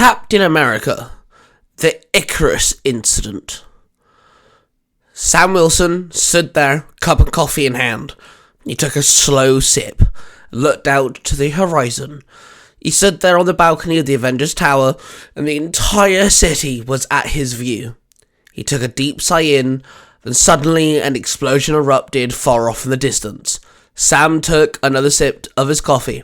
Captain America, the Icarus incident. Sam Wilson stood there, cup of coffee in hand. He took a slow sip, looked out to the horizon. He stood there on the balcony of the Avengers Tower, and the entire city was at his view. He took a deep sigh in, then suddenly an explosion erupted far off in the distance. Sam took another sip of his coffee.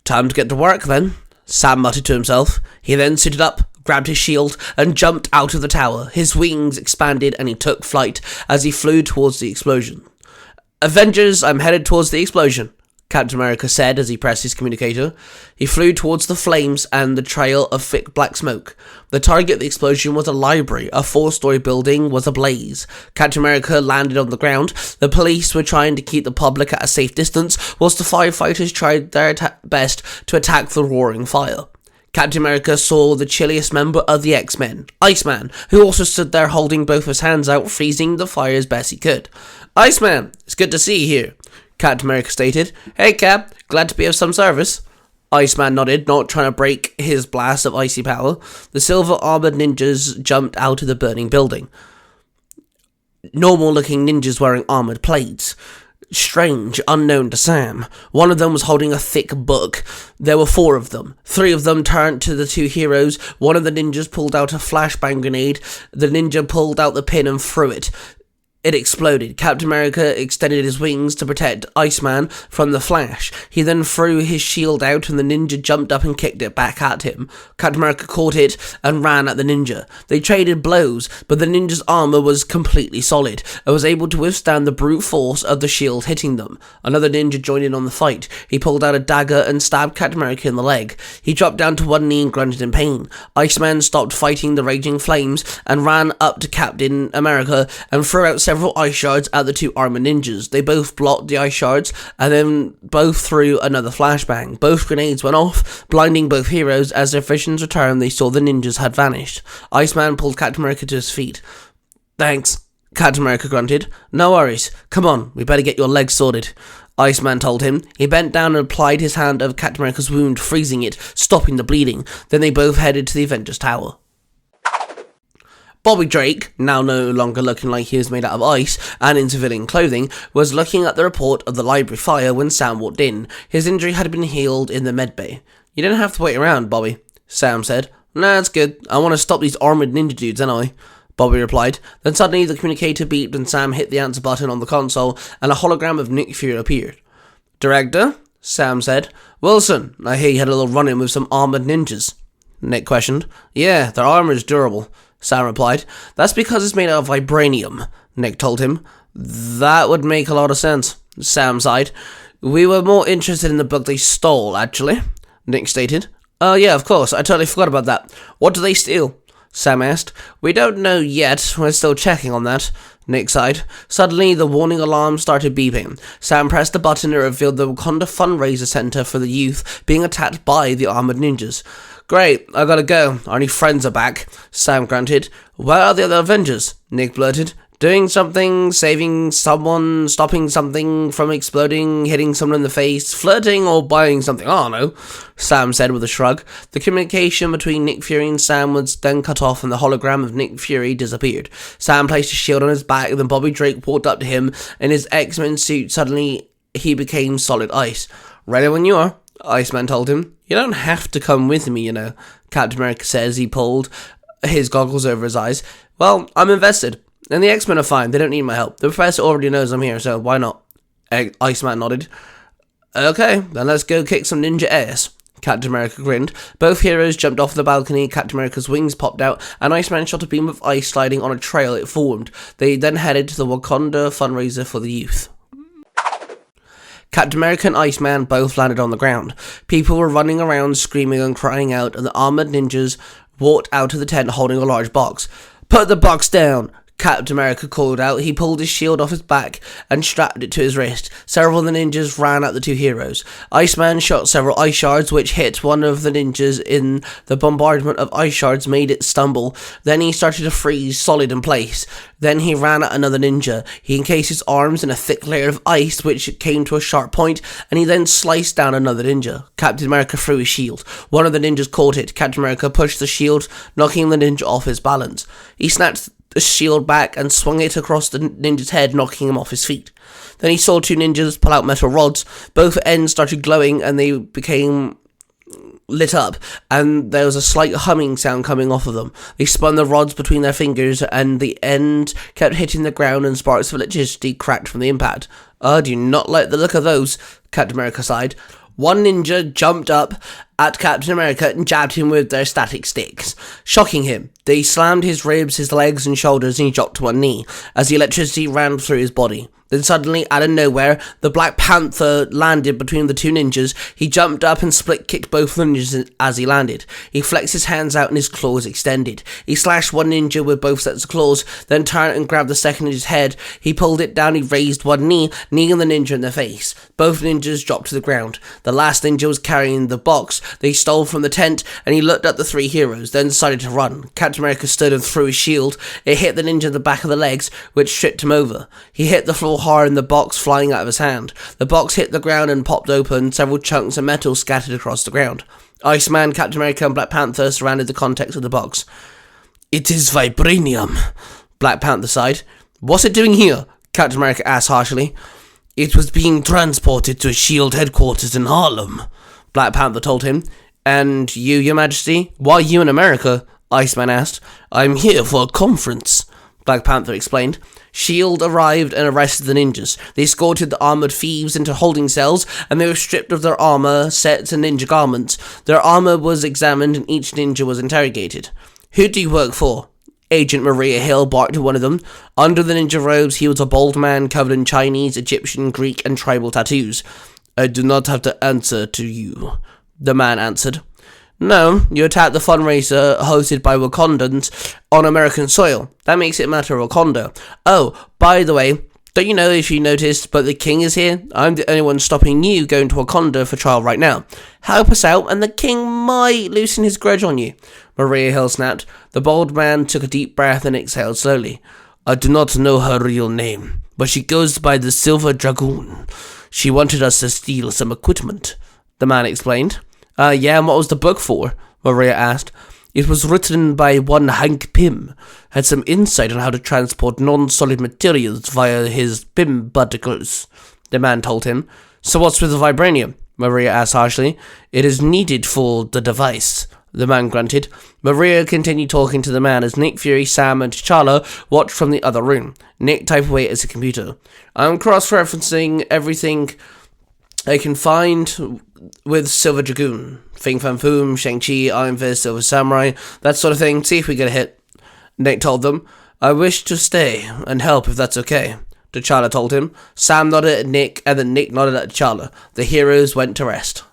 Time to get to work, then, Sam muttered to himself. He then suited up, grabbed his shield, and jumped out of the tower. His wings expanded and he took flight as he flew towards the explosion. Avengers, I'm headed towards the explosion, Captain America said as he pressed his communicator. He flew towards the flames and the trail of thick black smoke. The target of the explosion was a library. A 4-story building was ablaze. Captain America landed on the ground. The police were trying to keep the public at a safe distance, whilst the firefighters tried their best to attack the roaring fire. Captain America saw the chilliest member of the X-Men, Iceman, who also stood there holding both his hands out, freezing the fire as best he could. Iceman, it's good to see you here, Captain America stated. Hey Cap, glad to be of some service. Iceman nodded, not trying to break his blast of icy power. The silver-armored ninjas jumped out of the burning building. Normal-looking ninjas wearing armored plates. Strange, unknown to Sam. One of them was holding a thick book. There were 4 of them. 3 of them turned to the 2 heroes. One of the ninjas pulled out a flashbang grenade. The ninja pulled out the pin and threw it. It exploded. Captain America extended his wings to protect Iceman from the flash. He then threw his shield out and the ninja jumped up and kicked it back at him. Captain America caught it and ran at the ninja. They traded blows, but the ninja's armor was completely solid and was able to withstand the brute force of the shield hitting them. Another ninja joined in on the fight. He pulled out a dagger and stabbed Captain America in the leg. He dropped down to one knee and grunted in pain. Iceman stopped fighting the raging flames and ran up to Captain America and threw out several ice shards at the 2 armored ninjas. They both blocked the ice shards and then both threw another flashbang. Both grenades went off, blinding both heroes. As their visions returned, they saw the ninjas had vanished. Iceman pulled Captain America to his feet. Thanks, Captain America grunted. No worries. Come on, we better get your legs sorted, Iceman told him. He bent down and applied his hand over Captain America's wound, freezing it, stopping the bleeding. Then they both headed to the Avengers Tower. Bobby Drake, now no longer looking like he was made out of ice and in civilian clothing, was looking at the report of the library fire when Sam walked in. His injury had been healed in the medbay. You don't have to wait around, Bobby, Sam said. Nah, it's good. I want to stop these armoured ninja dudes, anyway, Bobby replied. Then suddenly the communicator beeped and Sam hit the answer button on the console and a hologram of Nick Fury appeared. Director? Sam said. Wilson, I hear you had a little run-in with some armoured ninjas, Nick questioned. Yeah, their armour is durable, Sam replied. That's because it's made out of vibranium, Nick told him. That would make a lot of sense, Sam sighed. We were more interested in the book they stole, actually, Nick stated. Oh yeah, of course, I totally forgot about that. What did they steal? Sam asked. We don't know yet, we're still checking on that, Nick sighed. Suddenly, the warning alarm started beeping. Sam pressed the button and revealed the Wakanda fundraiser center for the youth being attacked by the armored ninjas. Great, I gotta go. Our only friends are back, Sam grunted. Where are the other Avengers? Nick blurted. Doing something, saving someone, stopping something from exploding, hitting someone in the face, flirting, or buying something. I don't know, Sam said with a shrug. The communication between Nick Fury and Sam was then cut off and the hologram of Nick Fury disappeared. Sam placed his shield on his back and then Bobby Drake walked up to him. In his X-Men suit, suddenly he became solid ice. Ready when you are, Iceman told him. You don't have to come with me, you know, Captain America said as he pulled his goggles over his eyes. Well, I'm invested. And the X-Men are fine. They don't need my help. The Professor already knows I'm here, so why not? Iceman nodded. Okay, then let's go kick some ninja ass, Captain America grinned. Both heroes jumped off the balcony. Captain America's wings popped out, and Iceman shot a beam of ice sliding on a trail it formed. They then headed to the Wakanda fundraiser for the youth. Captain America and Iceman both landed on the ground. People were running around, screaming and crying out, and the armoured ninjas walked out of the tent holding a large box. Put the box down, Captain America called out. He pulled his shield off his back and strapped it to his wrist. Several of the ninjas ran at the two heroes. Iceman shot several ice shards, which hit one of the ninjas in the bombardment of ice shards, made it stumble. Then he started to freeze solid in place. Then he ran at another ninja. He encased his arms in a thick layer of ice, which came to a sharp point, and he then sliced down another ninja. Captain America threw his shield. One of the ninjas caught it. Captain America pushed the shield, knocking the ninja off his balance. He snatched the shield back and swung it across the ninja's head, knocking him off his feet. Then he saw two ninjas pull out metal rods. Both ends started glowing and they became lit up, and there was a slight humming sound coming off of them. They spun the rods between their fingers and the end kept hitting the ground, and sparks of electricity cracked from the impact. I do not like the look of those, Captain America sighed. One ninja jumped up at Captain America and jabbed him with their static sticks, shocking him. They slammed his ribs, his legs and shoulders, and he dropped to one knee as the electricity ran through his body. Then suddenly, out of nowhere, the Black Panther landed between the two ninjas. He jumped up and split-kicked both ninjas as he landed. He flexed his hands out and his claws extended. He slashed one ninja with both sets of claws, then turned and grabbed the second ninja's head. He pulled it down, he raised one knee, kneeing the ninja in the face. Both ninjas dropped to the ground. The last ninja was carrying the box they stole from the tent, and he looked at the three heroes, then decided to run. Captain America stood and threw his shield. It hit the ninja in the back of the legs, which tripped him over. He hit the floor hard and the box flying out of his hand. The box hit the ground and popped open. Several chunks of metal scattered across the ground. Iceman, Captain America and Black Panther surrounded the contents of the box. It is vibranium, Black Panther sighed. What's it doing here? Captain America asked harshly. It was being transported to S.H.I.E.L.D. headquarters in Harlem, Black Panther told him. And you, Your Majesty? Why you in America? Iceman asked. I'm here for a conference, Black Panther explained. S.H.I.E.L.D. arrived and arrested the ninjas. They escorted the armoured thieves into holding cells, and they were stripped of their armour, sets and ninja garments. Their armour was examined and each ninja was interrogated. Who do you work for? Agent Maria Hill barked at one of them. Under the ninja robes, he was a bald man covered in Chinese, Egyptian, Greek and tribal tattoos. I do not have to answer to you, the man answered. No, you attacked the fundraiser hosted by Wakandans on American soil. That makes it a matter of Wakanda. Oh, by the way, don't you know if you noticed, but the king is here? I'm the only one stopping you going to Wakanda for trial right now. Help us out and the king might loosen his grudge on you. Maria Hill snapped. The bald man took a deep breath and exhaled slowly. I do not know her real name, but she goes by the Silver Dragoon. She wanted us to steal some equipment, the man explained. Yeah, and what was the book for? Maria asked. It was written by one Hank Pym. Had some insight on how to transport non-solid materials via his Pym particles, the man told him. So what's with the vibranium? Maria asked harshly. It is needed for the device, the man grunted. Maria continued talking to the man as Nick Fury, Sam and T'Challa watched from the other room. Nick typed away at his computer. I'm cross-referencing everything I can find with Silver Dragoon. Fing Fan Foom, Shang-Chi, Iron Fist, Silver Samurai, that sort of thing. See if we get a hit. Nick told them. I wish to stay and help if that's okay, T'Challa told him. Sam nodded at Nick and then Nick nodded at T'Challa. The heroes went to rest.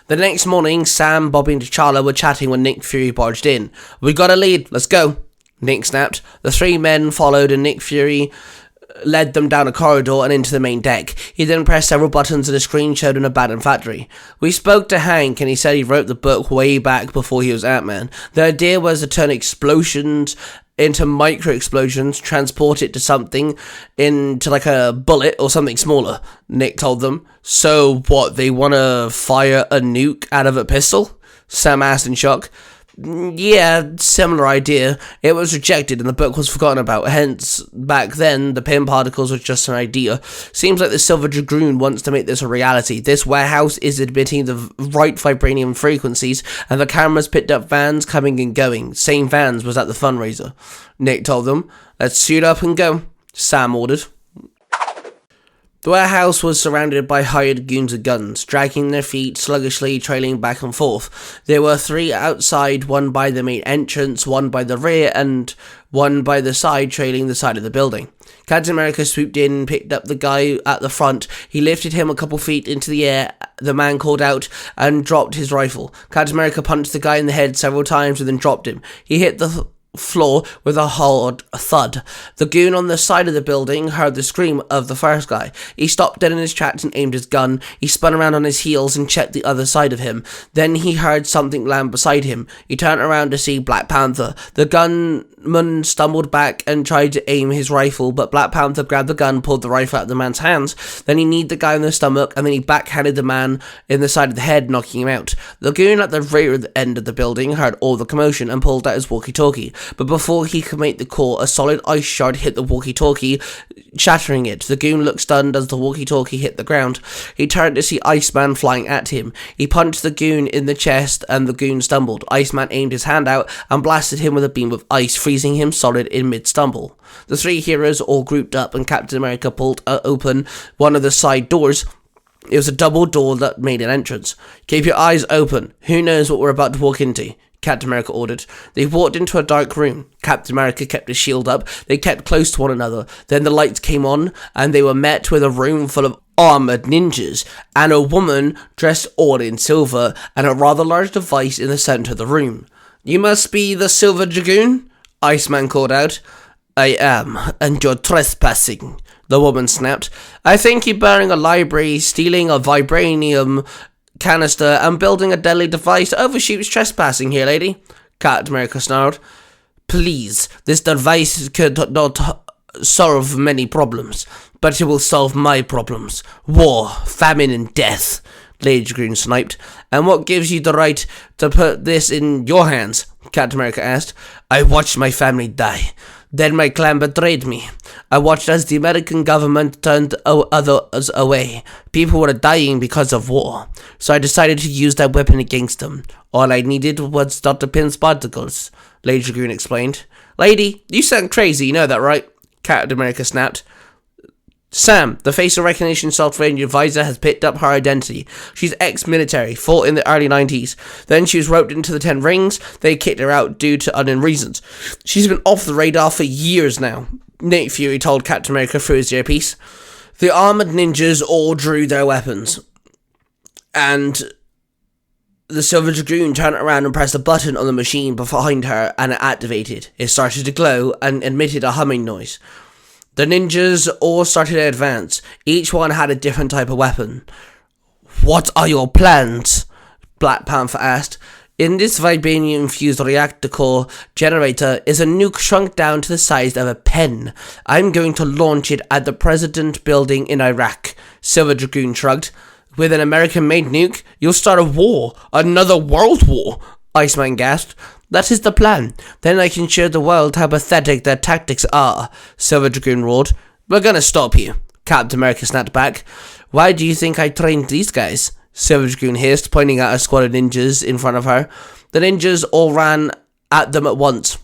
The next morning, Sam, Bobby and T'Challa were chatting when Nick Fury barged in. We got a lead, let's go, Nick snapped. The three men followed and Nick Fury led them down a corridor and into the main deck. He then pressed several buttons and a screen showed an abandoned factory. We spoke to Hank and he said he wrote the book way back before he was Ant-Man. The idea was to turn explosions into micro-explosions, transport it to something, into like a bullet or something smaller, Nick told them. So what, they want to fire a nuke out of a pistol? Sam asked in shock. Yeah, similar idea. It was rejected and the book was forgotten about, hence, back then, the Pym particles was just an idea. Seems like the Silver Dragoon wants to make this a reality. This warehouse is emitting the right vibranium frequencies, and the cameras picked up vans coming and going. Same vans was at the fundraiser, Nick told them. Let's suit up and go, Sam ordered. The warehouse was surrounded by hired goons with guns, dragging their feet sluggishly, trailing back and forth. There were three outside, one by the main entrance, one by the rear, and one by the side, trailing the side of the building. Captain America swooped in, picked up the guy at the front. He lifted him a couple feet into the air. The man called out and dropped his rifle. Captain America punched the guy in the head several times and then dropped him. He hit the floor with a hard thud. The goon on the side of the building heard the scream of the first guy. He stopped dead in his tracks and aimed his gun. He spun around on his heels and checked the other side of him. Then he heard something land beside him. He turned around to see Black Panther. The gunman stumbled back and tried to aim his rifle, but Black Panther grabbed the gun, pulled the rifle out of the man's hands. Then he kneed the guy in the stomach, and then he backhanded the man in the side of the head, knocking him out. The goon at the rear end of the building heard all the commotion and pulled out his walkie-talkie. But before he could make the call, a solid ice shard hit the walkie-talkie, shattering it. The goon looked stunned as the walkie-talkie hit the ground. He turned to see Iceman flying at him. He punched the goon in the chest, and the goon stumbled. Iceman aimed his hand out and blasted him with a beam of ice, freezing him solid in mid-stumble. The three heroes all grouped up, and Captain America pulled open one of the side doors. It was a double door that made an entrance. "Keep your eyes open. Who knows what we're about to walk into?" Captain America ordered. They walked into a dark room. Captain America kept his shield up. They kept close to one another. Then the lights came on, and they were met with a room full of armored ninjas, and a woman dressed all in silver, and a rather large device in the center of the room. "You must be the Silver Dragoon?" Iceman called out. "I am, and you're trespassing," the woman snapped. "I think you're burning a library, stealing a vibranium canister, and building a deadly device to overshoot trespassing here, lady," Captain America snarled. "Please, this device could not solve many problems, but it will solve my problems. War, famine, and death," Lady Dragoon sniped. "And what gives you the right to put this in your hands?" Captain America asked. "I watched my family die. Then my clan betrayed me. I watched as the American government turned others away. People were dying because of war. So I decided to use that weapon against them. All I needed was Dr. Pin's particles," Lady Dragoon explained. "Lady, you sound crazy, you know that, right?" Captain America snapped. "Sam, the facial recognition software in your visor has picked up her identity. She's ex-military, fought in the early 90s. Then she was roped into the 10 Rings. They kicked her out due to unknown reasons. She's been off the radar for years now," Nick Fury told Captain America through his earpiece. The armored ninjas all drew their weapons, and the Silver Dragoon turned around and pressed a button on the machine behind her, and it activated. It started to glow and emitted a humming noise. The ninjas all started to advance. Each one had a different type of weapon. "What are your plans?" Black Panther asked. "In this vibranium-infused reactor core generator is a nuke shrunk down to the size of a pen. I'm going to launch it at the President building in Iraq," Silver Dragoon shrugged. "With an American-made nuke, you'll start a war. Another world war," Iceman gasped. "That is the plan. Then I can show the world how pathetic their tactics are," Silver Dragoon roared. "We're gonna stop you," Captain America snapped back. "Why do you think I trained these guys?" Silver Dragoon hissed, pointing at a squad of ninjas in front of her. The ninjas all ran at them at once.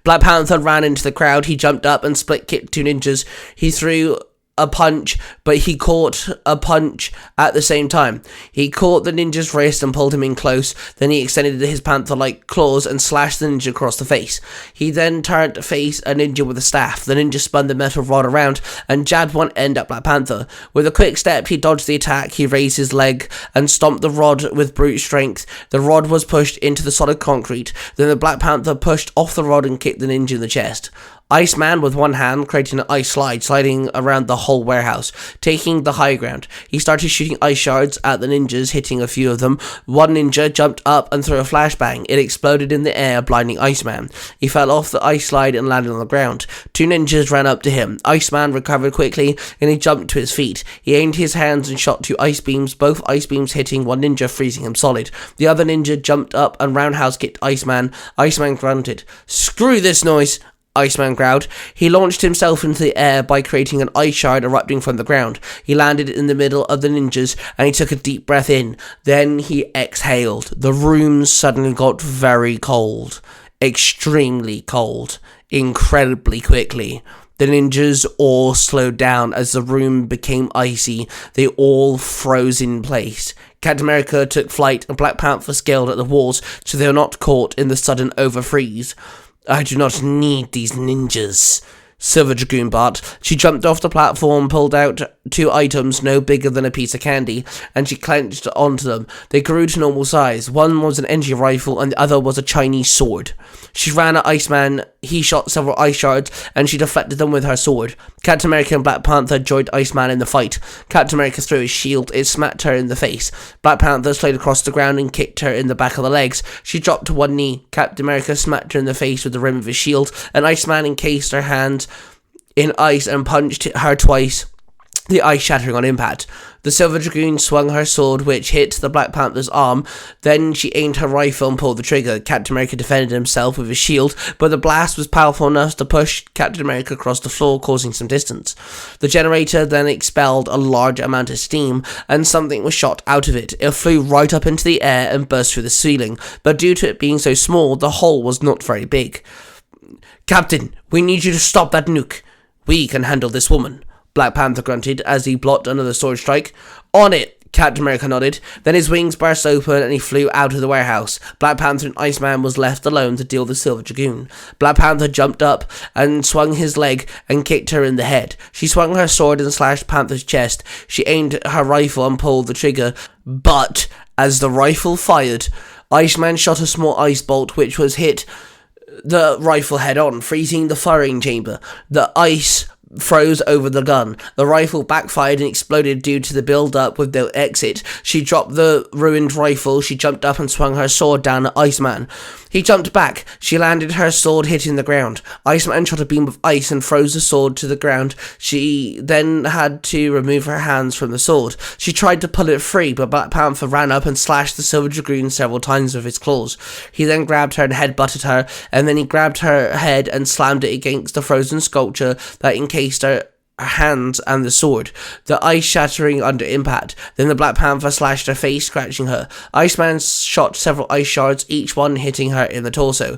Black Panther ran into the crowd. He jumped up and split-kicked two ninjas. He threw a punch, but he caught a punch at the same time. He caught the ninja's wrist and pulled him in close. Then he extended his panther-like claws and slashed the ninja across the face. He then turned to face a ninja with a staff. The ninja spun the metal rod around and jabbed one end at Black Panther. With a quick step, he dodged the attack. He raised his leg and stomped the rod with brute strength. The rod was pushed into the solid concrete. Then the Black Panther pushed off the rod and kicked the ninja in the chest. Iceman, with one hand, creating an ice slide, sliding around the whole warehouse, taking the high ground. He started shooting ice shards at the ninjas, hitting a few of them. One ninja jumped up and threw a flashbang. It exploded in the air, blinding Iceman. He fell off the ice slide and landed on the ground. Two ninjas ran up to him. Iceman recovered quickly, and he jumped to his feet. He aimed his hands and shot two ice beams, both ice beams hitting one ninja, freezing him solid. The other ninja jumped up and roundhouse kicked Iceman. Iceman grunted. "Screw this noise," Iceman growled. He launched himself into the air by creating an ice shard erupting from the ground. He landed in the middle of the ninjas, and he took a deep breath in. Then he exhaled. The room suddenly got very cold. Extremely cold. Incredibly quickly. The ninjas all slowed down as the room became icy. They all froze in place. Captain America took flight, and Black Panther scaled at the walls so they were not caught in the sudden overfreeze. "I do not need these ninjas," Silver Dragoon barked. She jumped off the platform, pulled out 2 items no bigger than a piece of candy, and she clenched onto them. They grew to normal size. One was an energy rifle, and the other was a Chinese sword. She ran at Iceman. He shot several ice shards, and she deflected them with her sword. Captain America and Black Panther joined Iceman in the fight. Captain America threw his shield. It smacked her in the face. Black Panther slid across the ground and kicked her in the back of the legs. She dropped to one knee. Captain America smacked her in the face with the rim of his shield, and Iceman encased her hand in ice and punched her twice, the ice shattering on impact. The Silver Dragoon swung her sword, which hit the Black Panther's arm. Then she aimed her rifle and pulled the trigger. Captain America defended himself with his shield, but the blast was powerful enough to push Captain America across the floor, causing some distance. The generator then expelled a large amount of steam, and something was shot out of it. It flew right up into the air and burst through the ceiling, but due to it being so small, the hole was not very big. "Captain, we need you to stop that nuke. We can handle this woman," Black Panther grunted as he blocked another sword strike. "On it," Captain America nodded. Then his wings burst open and he flew out of the warehouse. Black Panther and Iceman was left alone to deal with the Silver Dragoon. Black Panther jumped up and swung his leg and kicked her in the head. She swung her sword and slashed Panther's chest. She aimed her rifle and pulled the trigger, but as the rifle fired, Iceman shot a small ice bolt which was hit the rifle head on, freezing the firing chamber. The ice froze over the gun. The rifle backfired and exploded due to the build-up with no exit. She dropped the ruined rifle. She jumped up and swung her sword down at Iceman. He jumped back. She landed her sword hitting the ground. Iceman shot a beam of ice and froze the sword to the ground. She then had to remove her hands from the sword. She tried to pull it free, but Black Panther ran up and slashed the Silver Dragoon several times with his claws. He then grabbed her and headbutted her, and then he grabbed her head and slammed it against the frozen sculpture that encased her hands and the sword, the ice shattering under impact. Then the Black Panther slashed her face, scratching her. Iceman shot several ice shards, each one hitting her in the torso,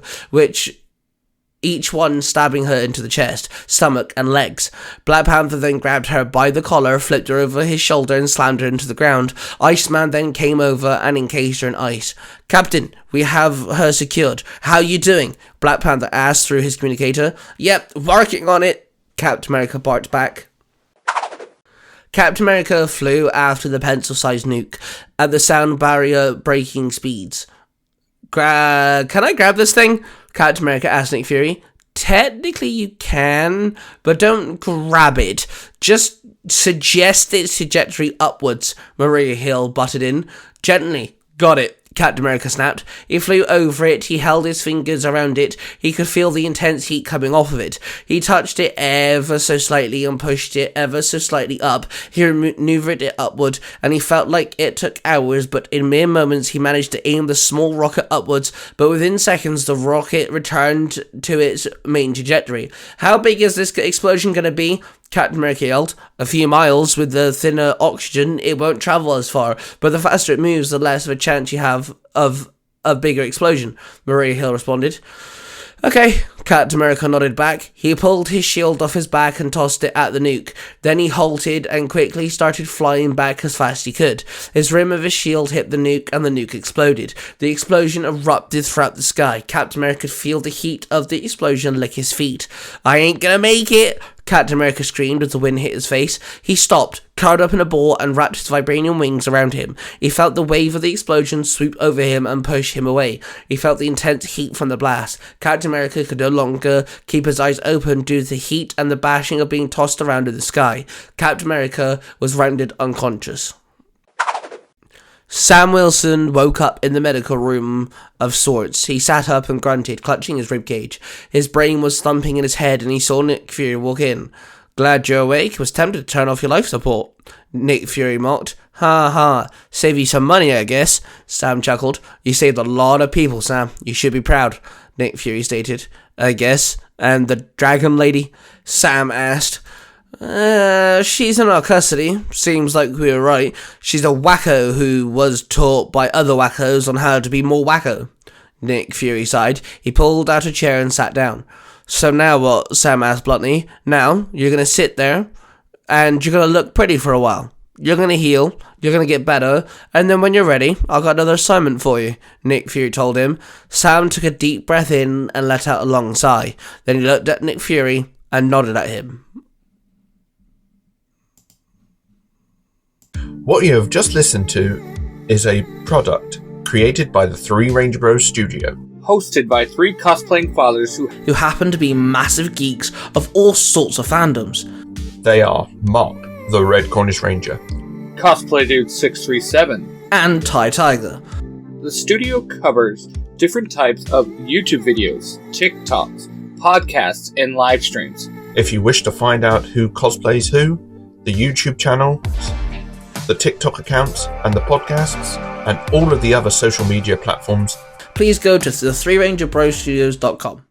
each one stabbing her into the chest, stomach, and legs. Black Panther then grabbed her by the collar, flipped her over his shoulder, and slammed her into the ground. Iceman then came over and encased her in ice. "Captain, we have her secured. How you doing?" Black Panther asked through his communicator. "Yep, working on it," Captain America barked back. Captain America flew after the pencil-sized nuke at the sound barrier breaking speeds. Can I grab this thing?" Captain America asked Nick Fury. "Technically you can, but don't grab it. Just suggest its trajectory upwards," Maria Hill butted in. "Gently. Got it," Captain America snapped. He flew over it. He held his fingers around it. He could feel the intense heat coming off of it. He touched it ever so slightly and pushed it ever so slightly up. He maneuvered it upward, and he felt like it took hours, but in mere moments he managed to aim the small rocket upwards, but within seconds the rocket returned to its main trajectory. "How big is this explosion going to be?" Captain America yelled. "A few miles. With the thinner oxygen, it won't travel as far, but the faster it moves, the less of a chance you have of a bigger explosion," Maria Hill responded. "Okay," Captain America nodded back. He pulled his shield off his back and tossed it at the nuke. Then he halted and quickly started flying back as fast as he could. His rim of his shield hit the nuke and the nuke exploded. The explosion erupted throughout the sky. Captain America could feel the heat of the explosion lick his feet. "I ain't gonna make it!" Captain America screamed as the wind hit his face. He stopped, curled up in a ball, and wrapped his vibranium wings around him. He felt the wave of the explosion swoop over him and push him away. He felt the intense heat from the blast. Captain America could no longer keep his eyes open due to the heat and the bashing of being tossed around in the sky. Captain America was rendered unconscious. Sam Wilson woke up in the medical room of sorts. He sat up and grunted, clutching his ribcage. His brain was thumping in his head, and he saw Nick Fury walk in. "Glad you're awake. Was tempted to turn off your life support," Nick Fury mocked. "Ha ha. Save you some money, I guess," Sam chuckled. "You saved a lot of people, Sam. You should be proud," Nick Fury stated. "I guess. And the dragon lady?" Sam asked. She's in our custody. Seems like we were right. She's a wacko who was taught by other wackos on how to be more wacko." Nick Fury sighed. He pulled out a chair and sat down. "So now what?" Sam asked bluntly. "Now, you're gonna sit there, and you're gonna look pretty for a while. You're gonna heal, you're gonna get better, and then when you're ready, I've got another assignment for you," Nick Fury told him. Sam took a deep breath in and let out a long sigh. Then he looked at Nick Fury and nodded at him. What you have just listened to is a product created by the Three Ranger Bros Studio. Hosted by three cosplaying fathers who happen to be massive geeks of all sorts of fandoms. They are Mark, the Red Cornish Ranger, Cosplay Dude 637, and Tai Tiger. The studio covers different types of YouTube videos, TikToks, podcasts, and live streams. If you wish to find out who cosplays who, the YouTube channel, the TikTok accounts, and the podcasts, and all of the other social media platforms, please go to the 3rangerbrostudios.com.